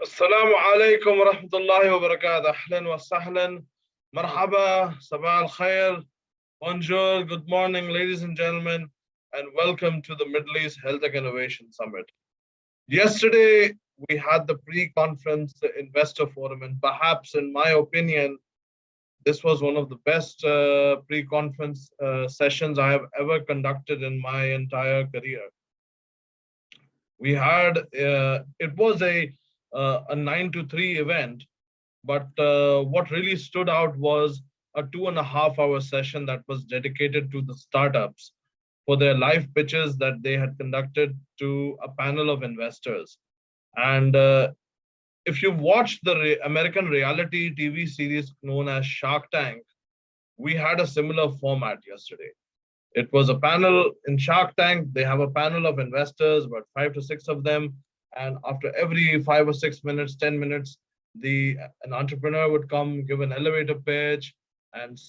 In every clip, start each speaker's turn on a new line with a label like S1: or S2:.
S1: السلام عليكم ورحمة الله وبركاته. أهلا وسهلا. مرحبا. صباح الخير. Bonjour. Good morning, ladies and gentlemen, and welcome to the Middle East Healthtech Innovation Summit. Yesterday, we had the pre-conference investor forum, and perhaps, in my opinion, this was one of the best pre-conference sessions I have ever conducted in my entire career. We had it was a 9 to 3 event, but what really stood out was a 2.5 hour session that was dedicated to the startups for their live pitches that they had conducted to a panel of investors. And if you've watched the American reality TV series known as Shark Tank, we had a similar format yesterday. It was a panel in Shark Tank. They have a panel of investors, about 5 to 6 of them. And after every 5 or 6 minutes, 10 minutes, an entrepreneur would come, give an elevator pitch, and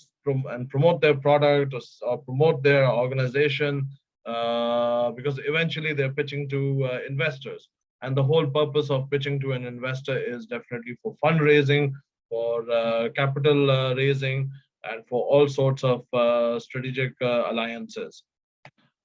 S1: promote their product or promote their organization, because eventually they're pitching to investors. And the whole purpose of pitching to an investor is definitely for fundraising, for capital raising, and for all sorts of strategic alliances.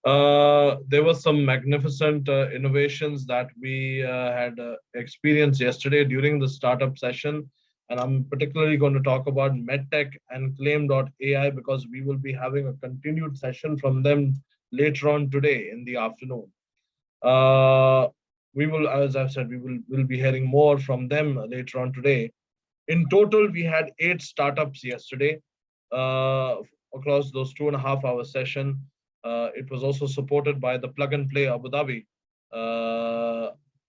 S1: There were some magnificent innovations that we had experienced yesterday during the startup session. And I'm particularly going to talk about MedTech and Claim.ai because we will be having a continued session from them later on today in the afternoon. We will, as I've said, we'll be hearing more from them later on today. In total, we had 8 startups yesterday across those 2.5 hour session. It was also supported by the Plug and Play Abu Dhabi.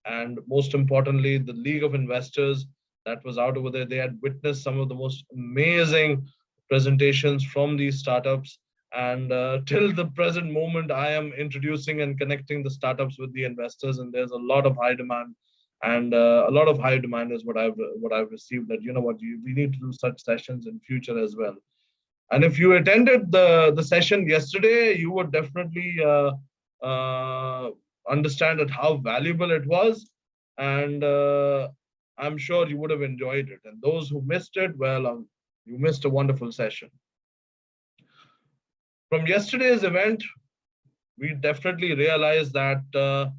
S1: And most importantly, the League of Investors that was out over there. They had witnessed some of the most amazing presentations from these startups. And till the present moment, I am introducing and connecting the startups with the investors, and there's a lot of high demand. And a lot of high demand is what I've received. That we need to do such sessions in future as well. And if you attended the session yesterday, you would definitely understand how valuable it was, and I'm sure you would have enjoyed it. And those who missed it, well, you missed a wonderful session. From yesterday's event, we definitely realized that the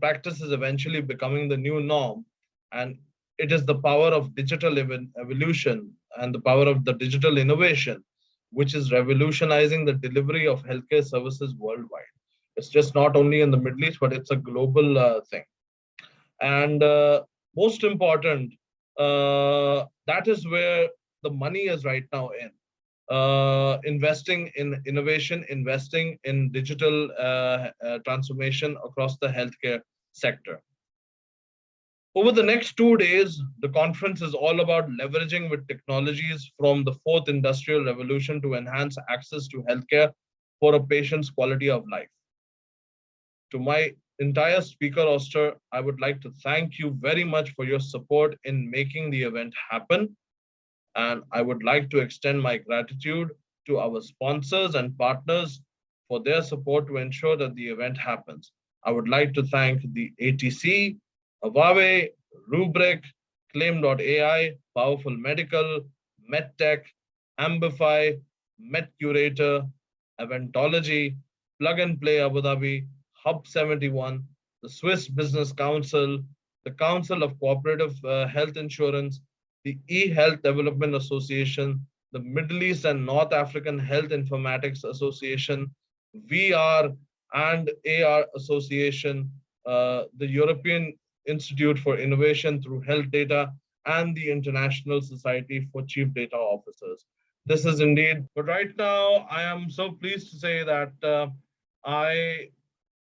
S1: practice is eventually becoming the new norm, and it is the power of digital evolution and the power of the digital innovation, which is revolutionizing the delivery of healthcare services worldwide. It's just not only in the Middle East, but it's a global thing. And most important, that is where the money is right now in. Investing in innovation, investing in digital transformation across the healthcare sector. Over the next 2 days, the conference is all about leveraging with technologies from the 4th industrial revolution to enhance access to healthcare for a patient's quality of life. To my entire speaker roster, I would like to thank you very much for your support in making the event happen. And I would like to extend my gratitude to our sponsors and partners for their support to ensure that the event happens. I would like to thank the ATC, Huawei, Rubrik, Claim.ai, Powerful Medical, MedTech, Ambify, MedCurator, Aventology, Plug and Play Abu Dhabi, Hub 71, the Swiss Business Council, the Council of Cooperative Health Insurance, the eHealth Development Association, the Middle East and North African Health Informatics Association, VR and AR Association, the European Institute for Innovation through Health Data, and the International Society for Chief Data Officers. This is indeed, but right now I am so pleased to say that I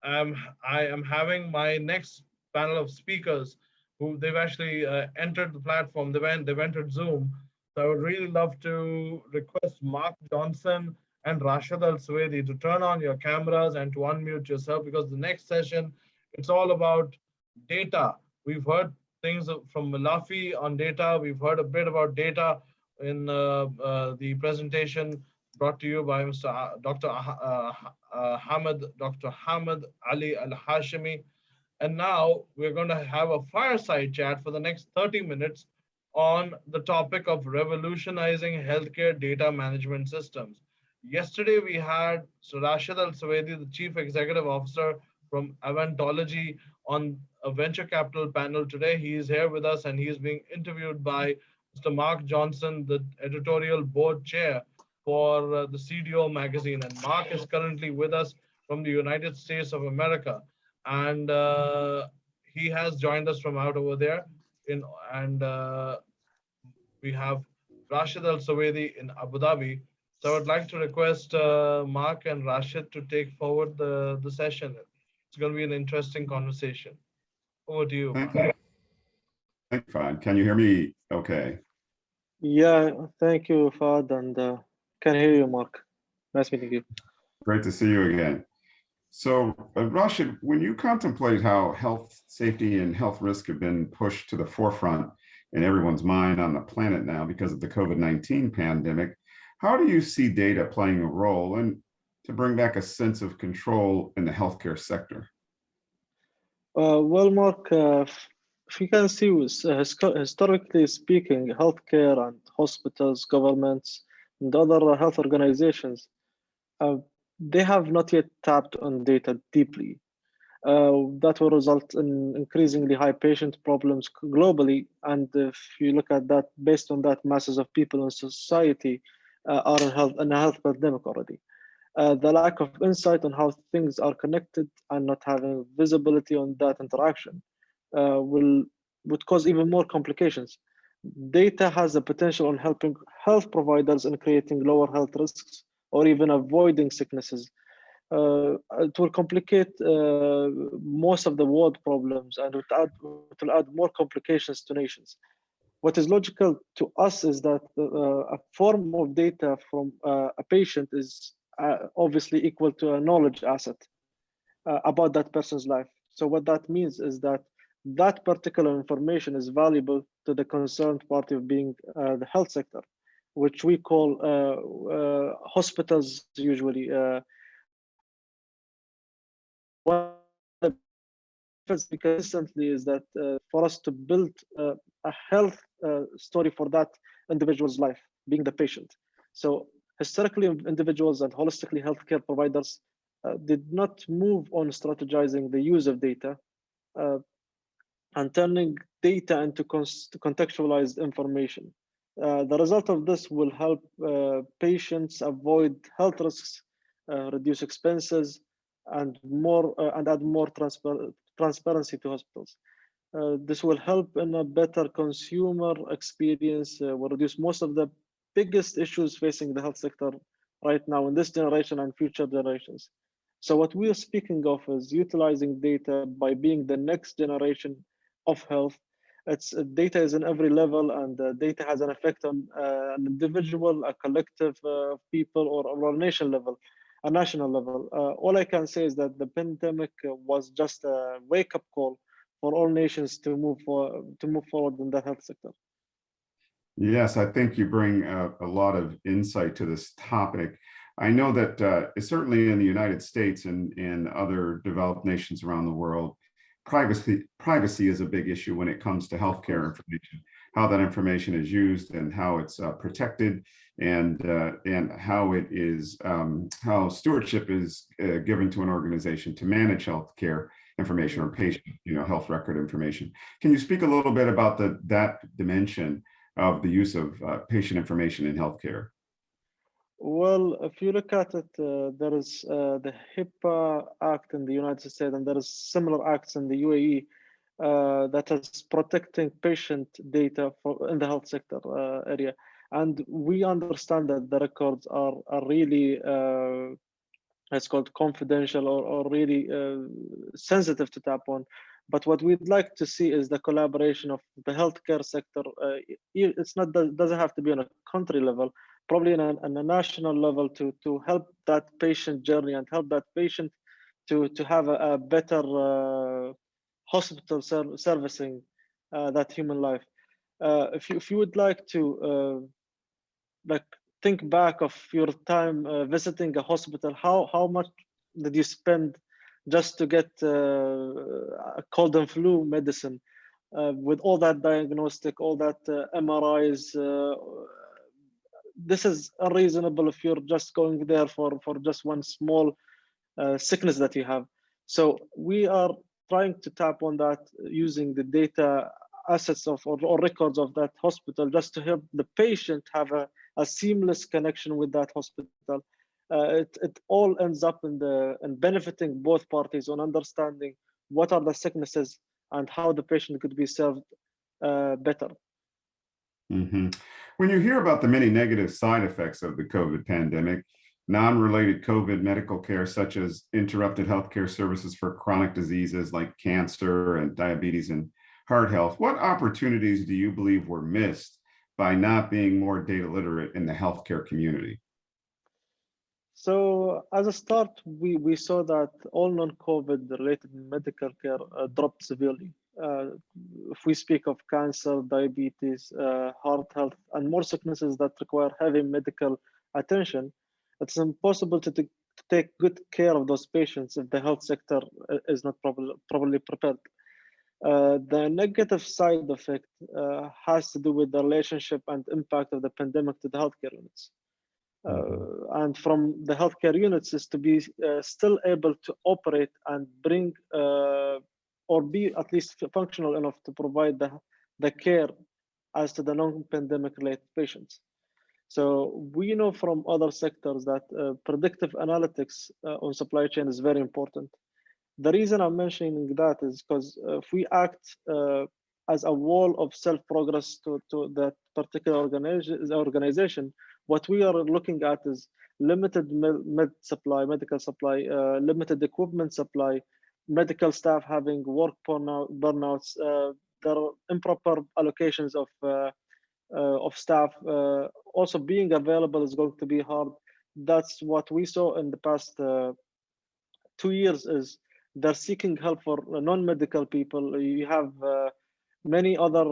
S1: am having my next panel of speakers who they've actually entered the platform. They've entered Zoom. So I would really love to request Mark Johnson and Rashid Al Suwaidi to turn on your cameras and to unmute yourself, because the next session, it's all about data. We've heard things from Malafi on data. We've heard a bit about data in the presentation brought to you by Dr. Hamid Ali Al Hashimi. And now we're going to have a fireside chat for the next 30 minutes on the topic of revolutionizing healthcare data management systems. Yesterday, we had Sir Rashid Al Sawedi, the Chief Executive Officer from Aventology, on a venture capital panel today. He is here with us and he is being interviewed by Mr. Mark Johnson, the editorial board chair for the CDO magazine. And Mark is currently with us from the United States of America. And he has joined us from out over there. In and We have Rashid Al Sawedi in Abu Dhabi. So I would like to request Mark and Rashid to take forward the session. It's going to be an interesting conversation. Over to you,
S2: Thank
S1: Mark.
S2: you. Thank you, Fahd. Can you hear me okay?
S3: Yeah, thank you, Fahd, and can hear you, Mark. Nice meeting you.
S2: Great to see you again. So, Rashid, when you contemplate how health safety and health risk have been pushed to the forefront in everyone's mind on the planet now because of the COVID-19 pandemic, how do you see data playing a role and to bring back a sense of control in the healthcare sector?
S3: Well, Mark, if you can see, historically speaking, healthcare and hospitals, governments, and other health organizations, uh, they have not yet tapped on data deeply. That will result in increasingly high patient problems globally. And if you look at that, based on that, masses of people in society are in a health pandemic already. The lack of insight on how things are connected and not having visibility on that interaction will would cause even more complications. Data has the potential on helping health providers in creating lower health risks or even avoiding sicknesses. It will complicate most of the world problems and it will add more complications to nations. What is logical to us is that a form of data from a patient is obviously equal to a knowledge asset about that person's life. So what that means is that that particular information is valuable to the concerned party of being the health sector, which we call hospitals usually. One of the benefits consistently is that for us to build a health story for that individual's life, being the patient. So historically, individuals and holistically healthcare providers did not move on strategizing the use of data uh, and turning data into contextualized information. The result of this will help patients avoid health risks, reduce expenses, and add more transparency to hospitals. This will help in a better consumer experience, will reduce most of the biggest issues facing the health sector right now in this generation and future generations. So what we are speaking of is utilizing data by being the next generation of health. It's data is in every level, and data has an effect on an individual, a collective of people, or a nation level, a national level. All I can say is that the pandemic was just a wake-up call for all nations to move forward in the health sector.
S2: Yes, I think you bring a lot of insight to this topic. I know that certainly in the United States and in other developed nations around the world, privacy is a big issue when it comes to healthcare information, how that information is used and how it's protected, and how it is how stewardship is given to an organization to manage healthcare information or patient, health record information. Can you speak a little bit about that dimension of the use of patient information in healthcare?
S3: Well, if you look at it, there is the HIPAA Act in the United States, and there is similar acts in the UAE that is protecting patient data in the health sector area. And we understand that the records are really, it's called confidential or really sensitive to tap on. But what we'd like to see is the collaboration of the healthcare sector. It's not doesn't have to be on a country level, probably on a national level to help that patient journey and help that patient to have a better hospital servicing that human life. If you would like to like think back of your time visiting a hospital, how much did you spend just to get a cold and flu medicine. With all that diagnostic, all that MRIs, this is unreasonable if you're just going there for just one small sickness that you have. So we are trying to tap on that using the data assets of or records of that hospital, just to help the patient have a seamless connection with that hospital. It all ends up in benefiting both parties on understanding what are the sicknesses and how the patient could be served better.
S2: Mhm. When you hear about the many negative side effects of the COVID pandemic, non-related COVID medical care, such as interrupted healthcare services for chronic diseases like cancer and diabetes and heart health, what opportunities do you believe were missed by not being more data literate in the healthcare community?
S3: So as a start, we saw that all non-COVID related medical care dropped severely. If we speak of cancer, diabetes, heart health, and more sicknesses that require heavy medical attention, it's impossible to take good care of those patients if the health sector is not properly prepared. The negative side effect has to do with the relationship and impact of the pandemic to the healthcare units. And from the healthcare units is to be still able to operate and bring or be at least functional enough to provide the care as to the non-pandemic related patients. So we know from other sectors that predictive analytics on supply chain is very important. The reason I'm mentioning that is because if we act as a wall of self-progress to that particular organization, what we are looking at is limited medical supply, limited equipment supply, medical staff having work burnouts, there are improper allocations of staff. Also being available is going to be hard. That's what we saw in the past 2 years is they're seeking help for non-medical people. You have many other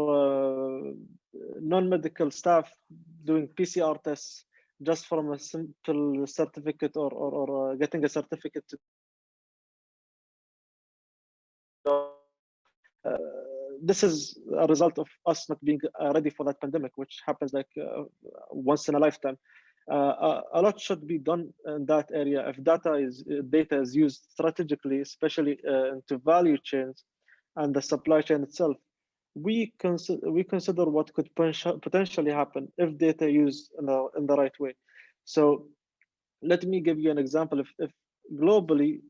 S3: non-medical staff doing PCR tests just from a simple certificate or getting a certificate to this is a result of us not being ready for that pandemic, which happens like once in a lifetime. A lot should be done in that area. If data is used strategically, especially into value chains and the supply chain itself, we consider what could potentially happen if data used in the right way. So let me give you an example. If globally,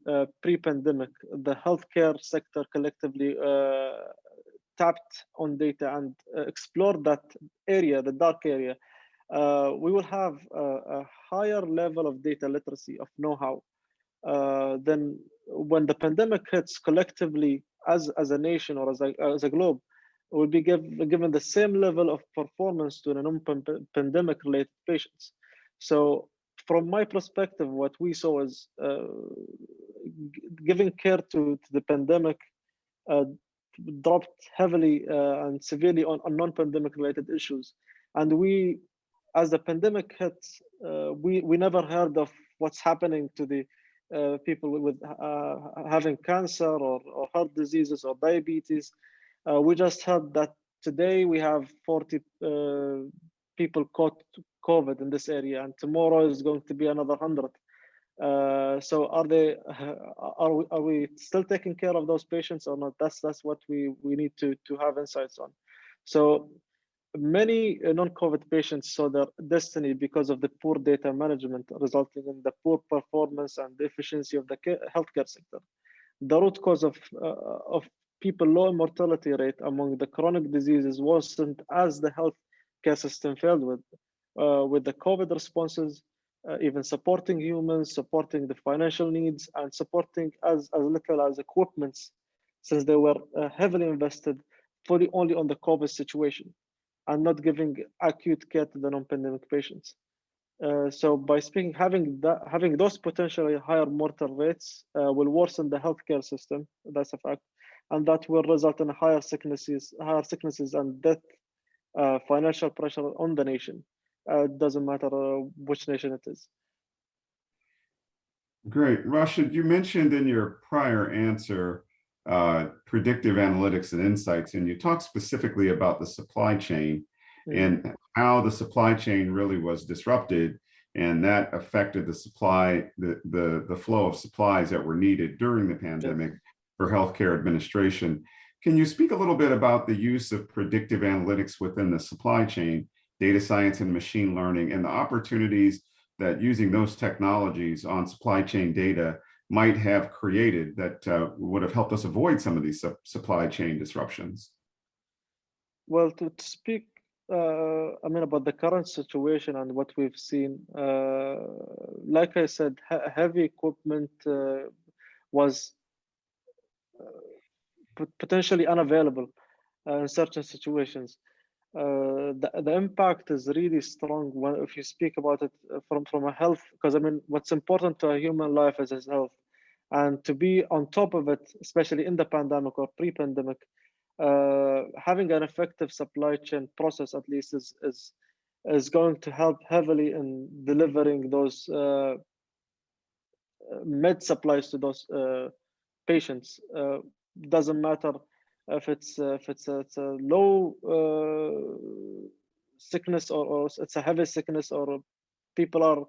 S3: pre-pandemic, the healthcare sector collectively tapped on data and explored that area, the dark area, we will have a higher level of data literacy, of know-how. Then when the pandemic hits collectively as a nation or as a globe, will be given the same level of performance to the non-pandemic related patients. So from my perspective, what we saw is giving care to the pandemic dropped heavily and severely on non-pandemic related issues. And we, as the pandemic hits, we never heard of what's happening to the people with having cancer or heart diseases or diabetes. We just heard that today we have 40 people caught COVID in this area, and tomorrow is going to be another 100. So are we still taking care of those patients or not? That's what we need to have insights on. So many non-COVID patients saw their destiny because of the poor data management, resulting in the poor performance and the efficiency of the healthcare sector. The root cause of people low mortality rate among the chronic diseases wasn't as the healthcare system failed with the COVID responses, even supporting humans, supporting the financial needs, and supporting as little as equipments, since they were heavily invested fully only on the COVID situation and not giving acute care to the non-pandemic patients. So by having those potentially higher mortal rates will worsen the healthcare system. That's a fact, and that will result in higher sicknesses and death, financial pressure on the nation. It doesn't matter which nation it is.
S2: Great. Rashid, you mentioned in your prior answer predictive analytics and insights, and you talked specifically about the supply chain and how the supply chain really was disrupted, and that affected the supply, the flow of supplies that were needed during the pandemic for healthcare administration. Can you speak a little bit about the use of predictive analytics within the supply chain, data science and machine learning, and the opportunities that using those technologies on supply chain data might have created that would have helped us avoid some of these supply chain disruptions?
S3: Well, to speak, I mean, about the current situation and what we've seen, like I said, heavy equipment was potentially unavailable in certain situations. The impact is really strong if you speak about it from a health, because I mean, what's important to a human life is his health, and to be on top of it, especially in the pandemic or pre-pandemic, having an effective supply chain process at least is going to help heavily in delivering those med supplies to those patients. Doesn't matter if it's a low sickness or it's a heavy sickness, or people are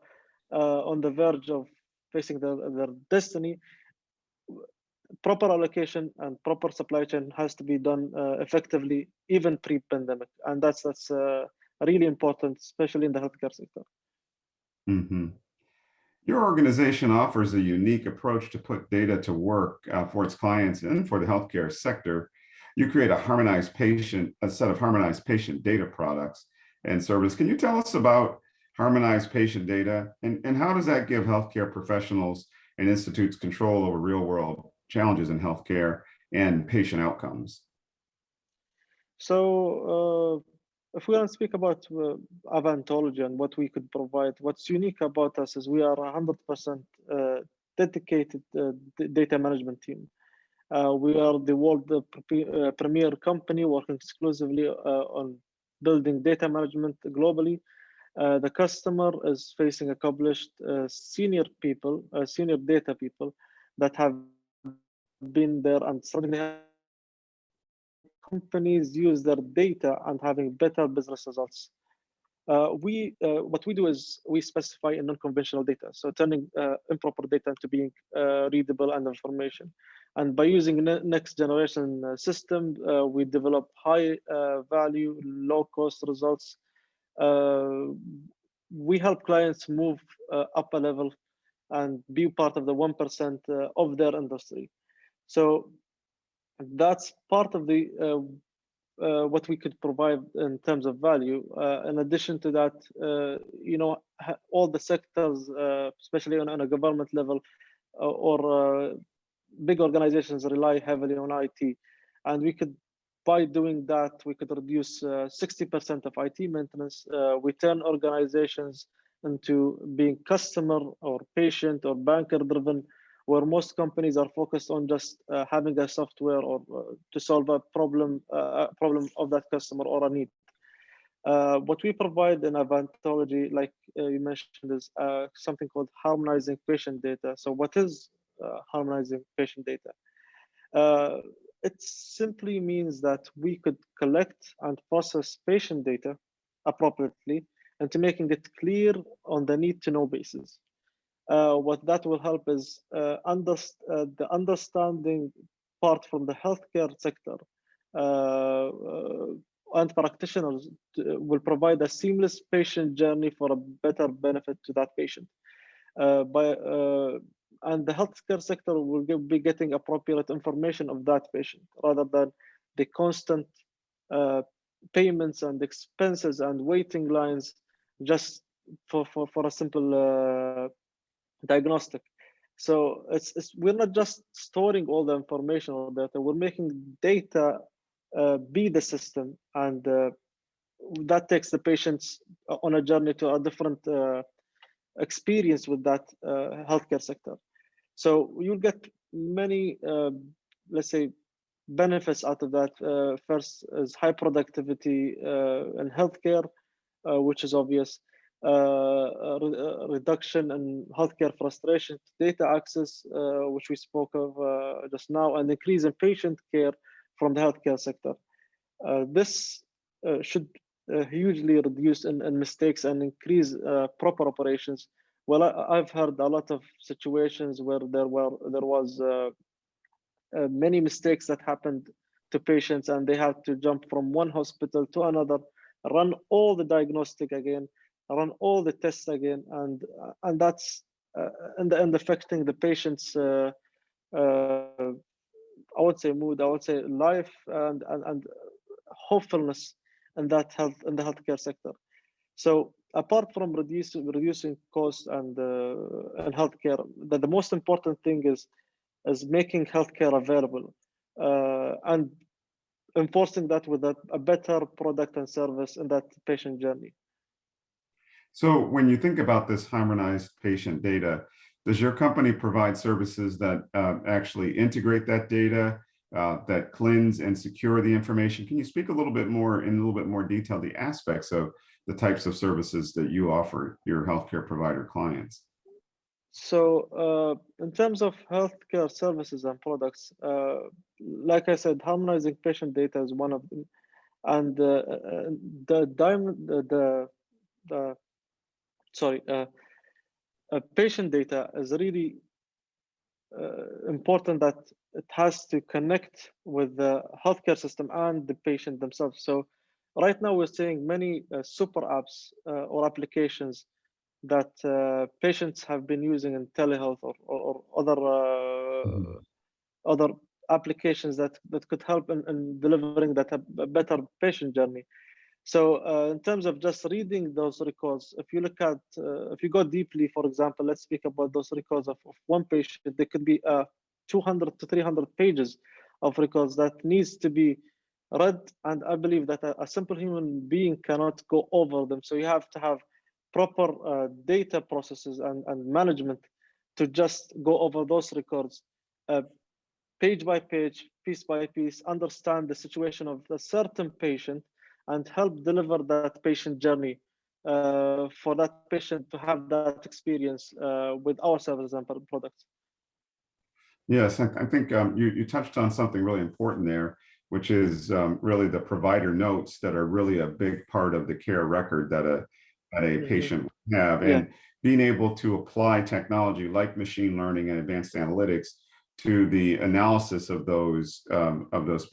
S3: on the verge of facing their destiny. Proper allocation and proper supply chain has to be done effectively, even pre-pandemic, and that's really important, especially in the healthcare sector.
S2: Mm-hmm. Your organization offers a unique approach to put data to work for its clients and for the healthcare sector. You create a set of harmonized patient data products and service. Can you tell us about harmonized patient data, and how does that give healthcare professionals and institutes control over real-world challenges in healthcare and patient outcomes?
S3: So if we want to speak about Aventology and what we could provide, what's unique about us is we are 100% dedicated data management team. We are the world premier company working exclusively on building data management globally. The customer is facing accomplished senior data people that have been there and suddenly companies use their data and having better business results. What we do is we specify in non-conventional data, so turning improper data into being readable and information. And by using next generation system, we develop high value, low cost results. We help clients move up a level and be part of the 1% of their industry. So that's part of the what we could provide in terms of value. In addition to that, all the sectors, especially on a government level or big organizations, rely heavily on IT, and by doing that, we could reduce 60% of IT maintenance. We turn organizations into being customer or patient or banker driven, where most companies are focused on just having a software or to solve a problem of that customer or a need. What we provide in Aventology, like you mentioned, is something called harmonizing patient data. So what is harmonizing patient data? It simply means that we could collect and process patient data appropriately and to making it clear on the need to know basis. What that will help is the understanding part from the healthcare sector and practitioners will provide a seamless patient journey for a better benefit to that patient. And the healthcare sector will be getting appropriate information of that patient rather than the constant payments and expenses and waiting lines just for a simple diagnostic. So we're not just storing all the information or data, we're making data be the system, and that takes the patients on a journey to a different experience with that healthcare sector. So you'll get many, let's say, benefits out of that. First is high productivity in healthcare, which is obvious. reduction in healthcare frustration to data access, which we spoke of just now, and increase in patient care from the healthcare sector. This should hugely reduce in mistakes and increase proper operations. Well, I've heard a lot of situations where there was many mistakes that happened to patients, and they had to jump from one hospital to another, run all the diagnostic again, run all the tests again, and that's in the end affecting the patient's I would say mood, I would say life, and hopefulness in the healthcare sector. So apart from reducing costs and in healthcare, the most important thing is making healthcare available and enforcing that with a better product and service in that patient journey.
S2: So when you think about this harmonized patient data, does your company provide services that actually integrate that data, that cleanse and secure the information? Can you speak a little bit more in a little bit more detail the aspects of the types of services that you offer your healthcare provider clients?
S3: So in terms of healthcare services and products, like I said, harmonizing patient data is one of them, and patient data is really important that it has to connect with the healthcare system and the patient themselves. So right now we're seeing many super apps or applications that patients have been using in telehealth or other applications that could help in delivering that a better patient journey. So in terms of just reading those records, if you look at, if you go deeply, for example, let's speak about those records of one patient, there could be 200 to 300 pages of records that needs to be read. And I believe that a simple human being cannot go over them. So you have to have proper data processes and management to just go over those records page by page, piece by piece, understand the situation of a certain patient, and help deliver that patient journey for that patient to have that experience with our services and products.
S2: Yes, I think you touched on something really important there, which is really the provider notes that are really a big part of the care record that a patient would have.
S3: Yeah.
S2: And being able to apply technology like machine learning and advanced analytics to the analysis of those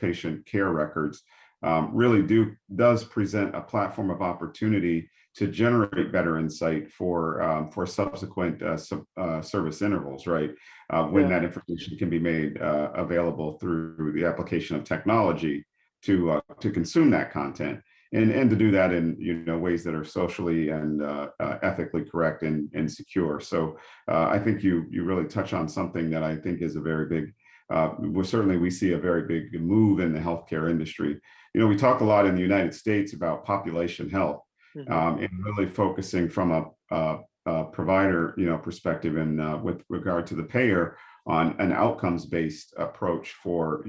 S2: patient care records really does present a platform of opportunity to generate better insight for subsequent service intervals, right? When that information can be made available through the application of technology to consume that content, and to do that in ways that are socially and ethically correct and secure. So I think you really touch on something that I think is a very big. We see a very big move in the healthcare industry. We talk a lot in the United States about population health, and really focusing from a provider perspective and with regard to the payer on an outcomes-based approach for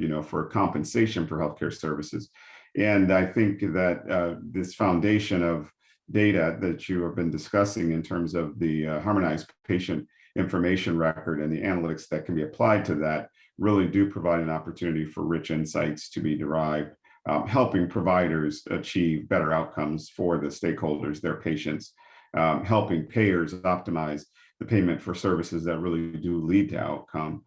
S2: compensation for healthcare services. And I think that this foundation of data that you have been discussing in terms of the harmonized patient information record and the analytics that can be applied to that really do provide an opportunity for rich insights to be derived, helping providers achieve better outcomes for the stakeholders, their patients, helping payers optimize the payment for services that really do lead to outcome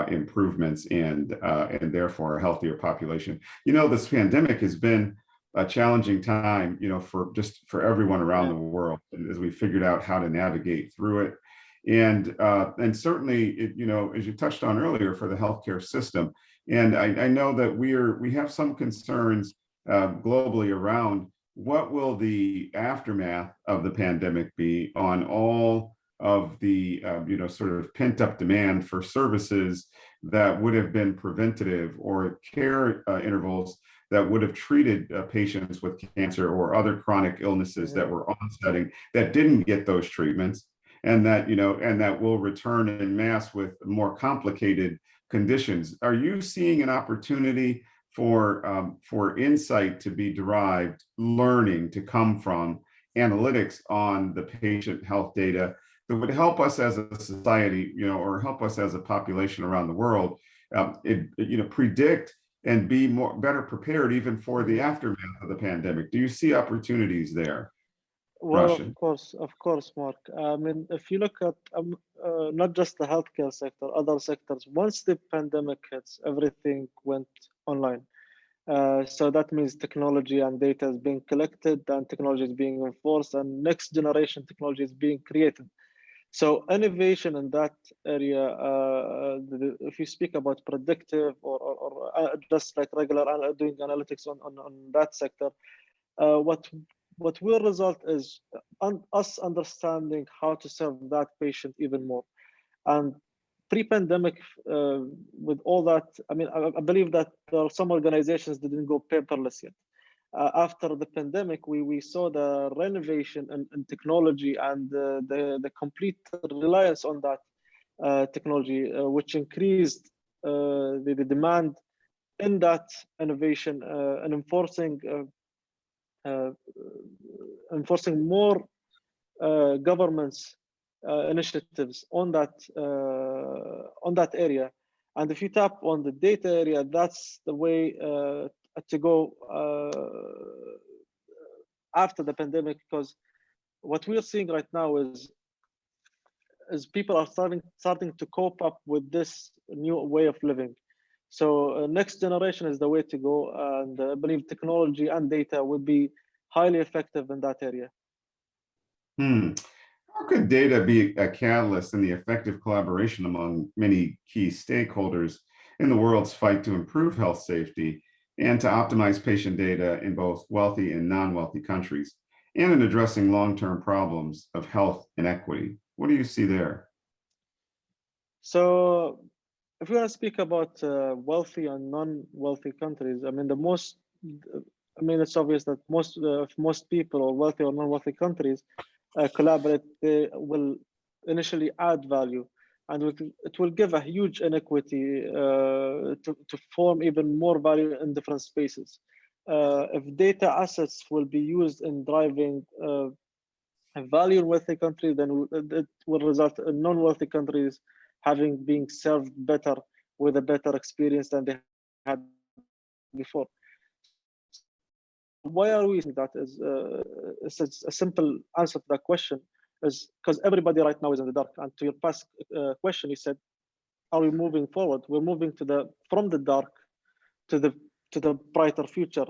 S2: improvements and therefore a healthier population. This pandemic has been a challenging time, for everyone around the world, as we figured out how to navigate through it. And certainly, as you touched on earlier, for the healthcare system. And I know that we have some concerns globally around what will the aftermath of the pandemic be on all of the sort of pent up demand for services that would have been preventative, or care intervals that would have treated patients with cancer or other chronic illnesses that were onsetting that didn't get those treatments, and that will return en masse with more complicated conditions. Are you seeing an opportunity for insight to be derived, learning to come from analytics on the patient health data that would help us as a society, or help us as a population around the world, predict and be better prepared even for the aftermath of the pandemic. Do you see opportunities there?
S3: Well,
S2: Russian.
S3: of course, Mark. I mean, if you look at not just the healthcare sector, other sectors, once the pandemic hits, everything went online. So that means technology and data is being collected, and technology is being enforced, and next generation technology is being created. So innovation in that area, if you speak about predictive or just like regular doing analytics on that sector, what will result is us understanding how to serve that patient even more. And pre-pandemic, with all that, I mean, I believe that there are some organizations that didn't go paperless yet. After the pandemic, we saw the renovation and technology and the complete reliance on that technology, which increased the demand in that innovation and enforcing more governments initiatives on that area. And if you tap on the data area, that's the way to go after the pandemic, because what we're seeing right now is people are starting to cope up with this new way of living. So next generation is the way to go, and I believe technology and data would be highly effective in that area.
S2: How could data be a catalyst in the effective collaboration among many key stakeholders in the world's fight to improve health safety and to optimize patient data in both wealthy and non-wealthy countries, and in addressing long-term problems of health inequity? What do you see there?
S3: So if we want to speak about wealthy and non-wealthy countries, I mean, it's obvious that most people, or wealthy or non-wealthy countries, collaborate, they will initially add value, and it will give a huge inequity to form even more value in different spaces. If data assets will be used in driving value in wealthy countries, then it will result in non-wealthy countries being served better with a better experience than they had before. Why are we saying that? Is a simple answer to that question is because everybody right now is in the dark. And to your past question, you said, "Are we moving forward?" We're moving from the dark to the brighter future,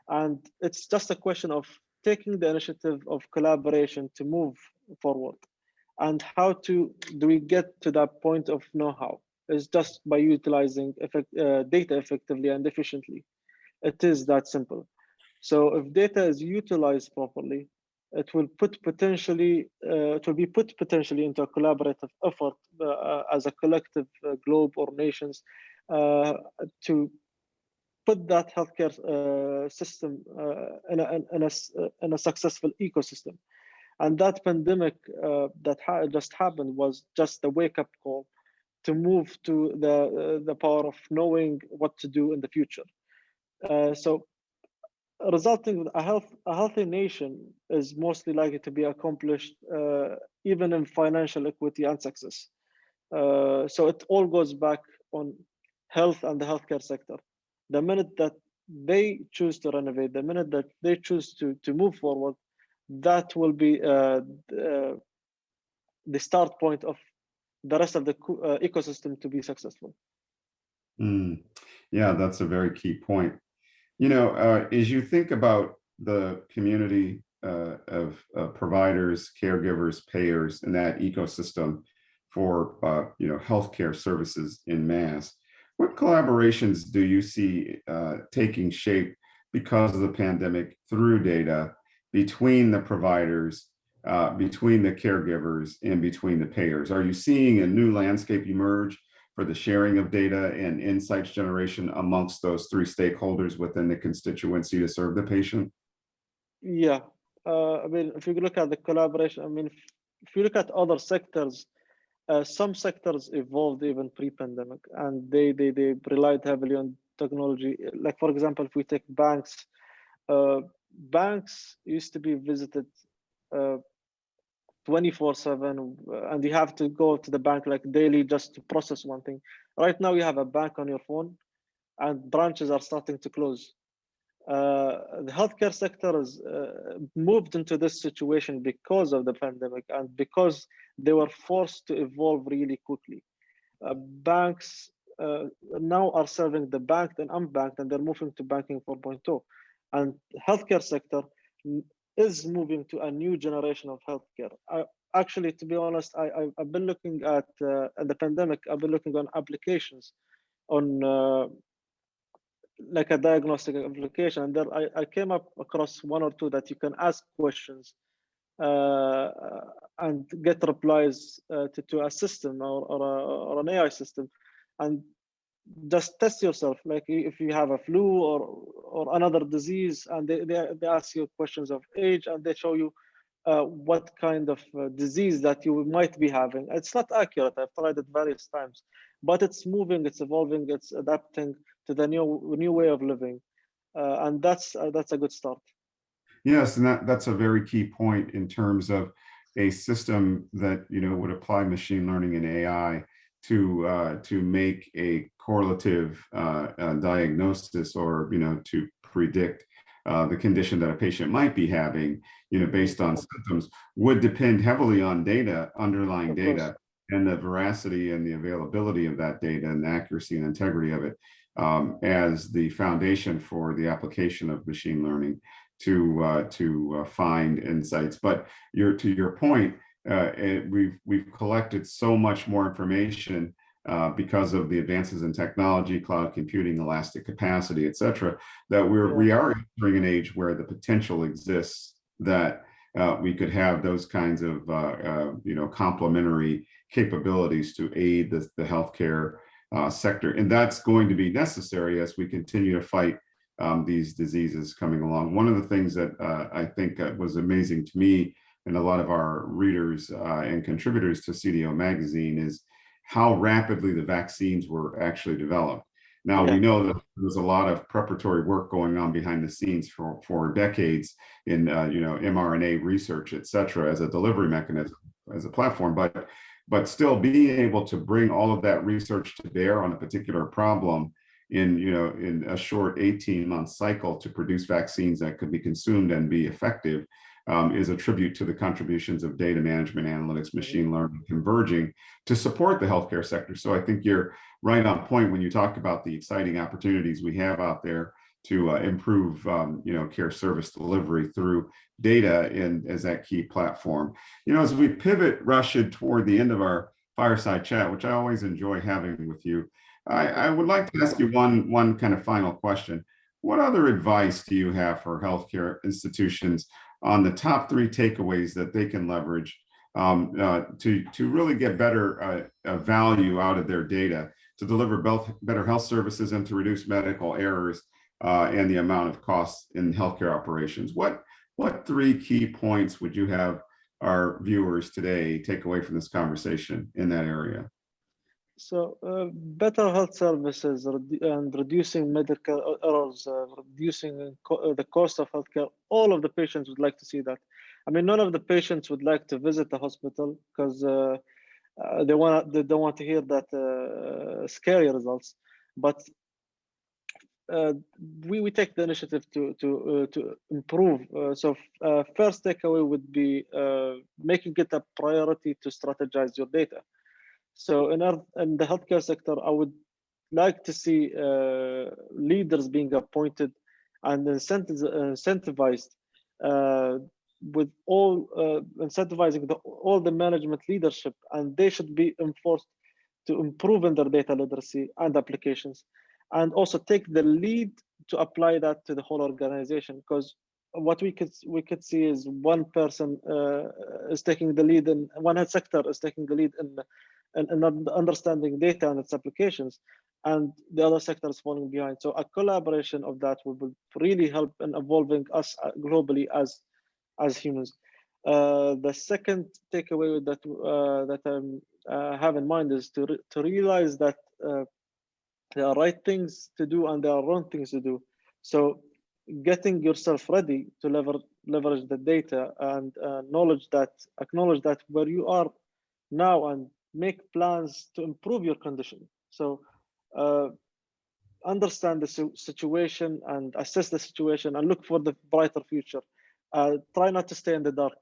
S3: and it's just a question of taking the initiative of collaboration to move forward. And how do we get to that point of know-how? Is just by utilizing data effectively and efficiently. It is that simple. So if data is utilized properly, it will be put potentially into a collaborative effort as a collective globe or nations to put that healthcare system in a successful ecosystem. And that pandemic that just happened was just a wake-up call to move to the power of knowing what to do in the future. So resulting in a healthy nation is mostly likely to be accomplished even in financial equity and success. So it all goes back on health and the healthcare sector. The minute that they choose to renovate, the minute that they choose to move forward, that will be the start point of the rest of the ecosystem to be successful.
S2: Yeah, that's a very key point. As you think about the community of providers, caregivers, payers in that ecosystem for healthcare services in mass, what collaborations do you see taking shape because of the pandemic through data between the providers, between the caregivers, and between the payers? Are you seeing a new landscape emerge for the sharing of data and insights generation amongst those three stakeholders within the constituency to serve the patient?
S3: Yeah, I mean, if you look at the collaboration, I mean, if you look at other sectors, some sectors evolved even pre-pandemic, and they relied heavily on technology. Like, for example, if we take banks, banks used to be visited 24/7, and you have to go to the bank like daily just to process one thing. Right now, you have a bank on your phone, and branches are starting to close. The healthcare sector is moved into this situation because of the pandemic and because they were forced to evolve really quickly. Banks now are serving the banked and unbanked, and they're moving to banking 4.0. And healthcare sector is moving to a new generation of healthcare. Actually, to be honest, I've been looking at the pandemic. I've been looking on applications on like a diagnostic application, and there I came up across one or two that you can ask questions uh, and get replies to a system or an AI system, and just test yourself. Like if you have a flu or another disease, and they ask you questions of age, and they show you what kind of disease that you might be having. It's not accurate. I've tried it various times, but it's moving, it's evolving, it's adapting to the new way of living, and that's a good start.
S2: Yes, and that's a very key point in terms of a system that would apply machine learning and AI to make a correlative diagnosis, or to predict the condition that a patient might be having, based on symptoms, would depend heavily on data, underlying data, and the veracity and the availability of that data and the accuracy and integrity of it as the foundation for the application of machine learning to find insights. But to your point, we've collected so much more information because of the advances in technology, cloud computing, elastic capacity, et cetera, that we are entering an age where the potential exists that we could have those kinds of complementary capabilities to aid the healthcare sector, and that's going to be necessary as we continue to fight these diseases coming along. One of the things that I think was amazing to me and a lot of our readers and contributors to CDO magazine is how rapidly the vaccines were actually developed. Now, we know that there's a lot of preparatory work going on behind the scenes for decades in mRNA research, et cetera, as a delivery mechanism, as a platform, but still being able to bring all of that research to bear on a particular problem in a short 18-month cycle to produce vaccines that could be consumed and be effective is a tribute to the contributions of data management, analytics, machine learning converging to support the healthcare sector. So I think you're right on point when you talk about the exciting opportunities we have out there to improve care service delivery through data and as that key platform. As we pivot, Rashid, toward the end of our fireside chat, which I always enjoy having with you, I would like to ask you one kind of final question. What other advice do you have for healthcare institutions on the top 3 takeaways that they can leverage to really get better value out of their data, to deliver better health services and to reduce medical errors and the amount of costs in healthcare operations? What 3 key points would you have our viewers today take away from this conversation in that area?
S3: So better health services and reducing medical errors, reducing the cost of healthcare. All of the patients would like to see that. I mean, none of the patients would like to visit the hospital because they don't want to hear that scary results. But we take the initiative to improve. So first takeaway would be making it a priority to strategize your data. So in the healthcare sector, I would like to see leaders being appointed and incentivized with incentivizing all the management leadership, and they should be enforced to improve in their data literacy and applications, and also take the lead to apply that to the whole organization. Because what we could see is one person is taking the lead, and one health sector is taking the lead in understanding data and its applications, and the other sector is falling behind. So a collaboration of that will really help in evolving us globally as humans. The second takeaway that I have in mind is to realize that there are right things to do and there are wrong things to do. So getting yourself ready to leverage the data and acknowledge that where you are now and make plans to improve your condition. So understand the situation and assess the situation and look for the brighter future. Try not to stay in the dark,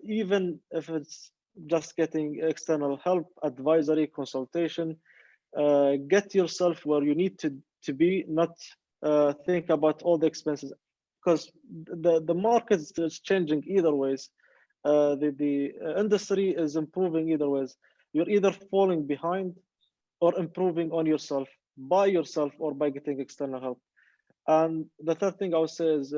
S3: even if it's just getting external help, advisory, consultation. Get yourself where you need to be, not think about all the expenses, because the market is changing either ways. The industry is improving either ways. You're either falling behind or improving on yourself by yourself or by getting external help. And the third thing I would say is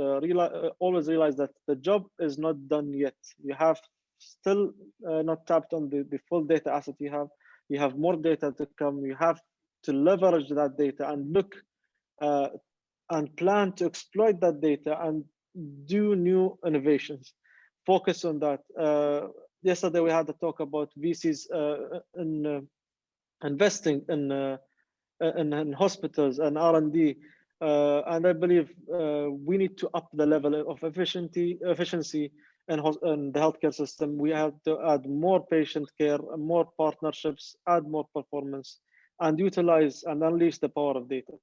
S3: always realize that the job is not done yet. You have still not tapped on the full data asset you have. You have more data to come. You have to leverage that data and look and plan to exploit that data and do new innovations. Focus on that. Yesterday we had a talk about VCs in investing in hospitals and R&D. And I believe we need to up the level of efficiency in the healthcare system. We have to add more patient care, more partnerships, add more performance, and utilize and unleash the power of data.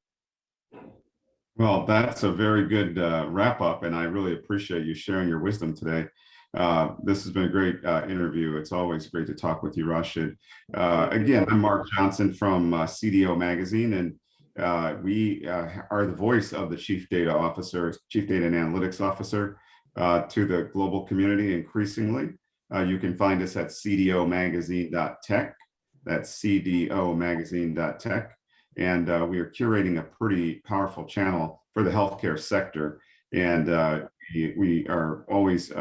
S2: Well, that's a very good wrap up, and I really appreciate you sharing your wisdom today. This has been a great interview. It's always great to talk with you, Rashid. Again, I'm Mark Johnson from CDO Magazine, and we are the voice of the Chief Data Officer, Chief Data and Analytics Officer to the global community increasingly. You can find us at cdomagazine.tech. That's cdomagazine.tech. And we are curating a pretty powerful channel for the healthcare sector. And we are always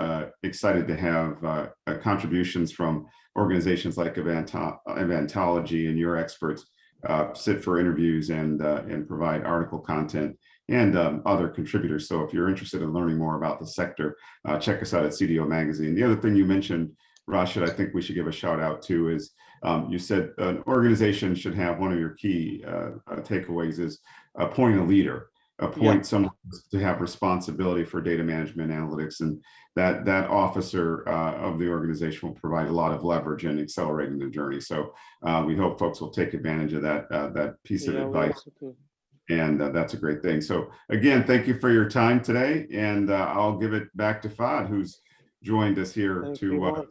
S2: excited to have contributions from organizations like Aventology and your experts sit for interviews and provide article content and other contributors. So if you're interested in learning more about the sector, check us out at CDO Magazine. The other thing you mentioned, Rashid, I think we should give a shout out to is you said an organization should have, one of your key takeaways is appoint a leader, appoint someone to have responsibility for data management analytics, and that officer of the organization will provide a lot of leverage in accelerating the journey. So we hope folks will take advantage of that piece of advice. And that's a great thing. So again, thank you for your time today. And I'll give it back to Fahd, who's joined us here to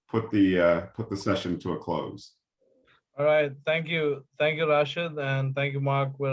S2: put the session to a close.
S1: All right. Thank you. Thank you, Rashid. And thank you, Mark. We're